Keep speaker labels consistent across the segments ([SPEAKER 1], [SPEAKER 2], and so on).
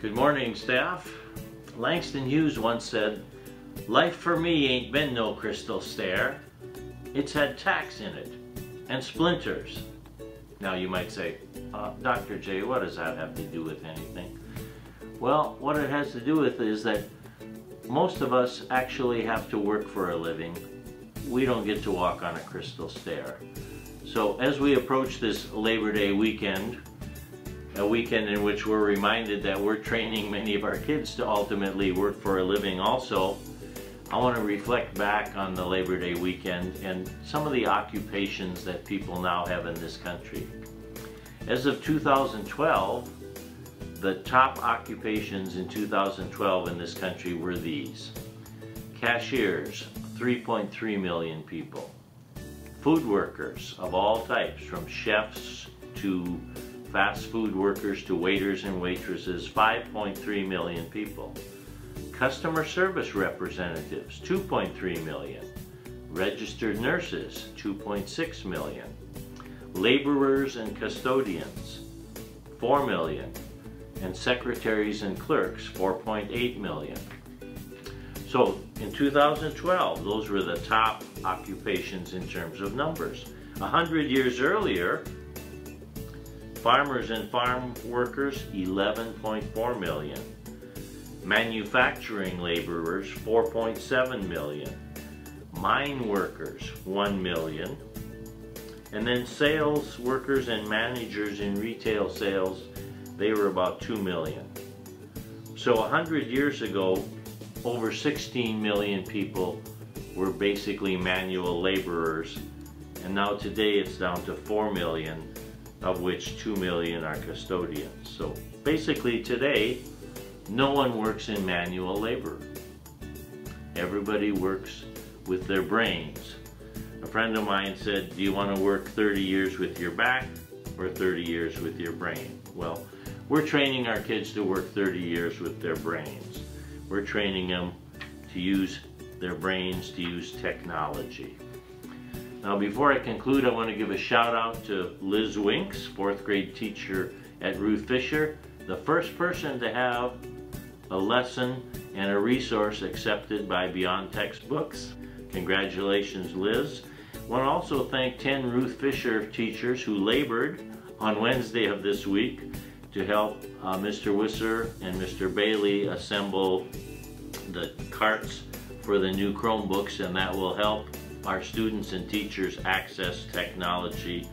[SPEAKER 1] Good morning, staff. Langston Hughes once said, "Life for me ain't been no crystal stair. It's had tacks in it and splinters." Now you might say, Dr. J, what does that have to do with anything? Well, what it has to do with is that most of us actually have to work for a living. We don't get to walk on a crystal stair. So as we approach this Labor Day weekend, a weekend in which we're reminded that we're training many of our kids to ultimately work for a living also, I want to reflect back on the Labor Day weekend and some of the occupations that people now have in this country. As of 2012, the top occupations in 2012 in this country were these. Cashiers, 3.3 million people. Food workers of all types, from chefs to fast food workers to waiters and waitresses, 5.3 million people. Customer service representatives, 2.3 million. Registered nurses, 2.6 million. Laborers and custodians, 4 million. And secretaries and clerks, 4.8 million. So in 2012, those were the top occupations in terms of numbers. 100 years earlier, farmers and farm workers, 11.4 million. Manufacturing laborers, 4.7 million. Mine workers, 1 million. And then sales workers and managers in retail sales, they were about 2 million. So 100 years ago, over 16 million people were basically manual laborers. And now today it's down to 4 million, of which 2 million are custodians. So basically today, no one works in manual labor. Everybody works with their brains. A friend of mine said, do you want to work 30 years with your back or 30 years with your brain? Well, we're training our kids to work 30 years with their brains. We're training them to use their brains, to use technology. Now, before I conclude, I want to give a shout out to Liz Winks, 4th grade teacher at Ruth Fisher, the first person to have a lesson and a resource accepted by Beyond Textbooks. Congratulations, Liz. I want to also thank 10 Ruth Fisher teachers who labored on Wednesday of this week to help Mr. Wisser and Mr. Bailey assemble the carts for the new Chromebooks, and that will help our students and teachers access technology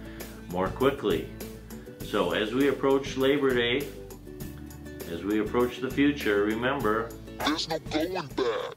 [SPEAKER 1] more quickly. So as we approach Labor Day, as we approach the future, remember,
[SPEAKER 2] there's no going back.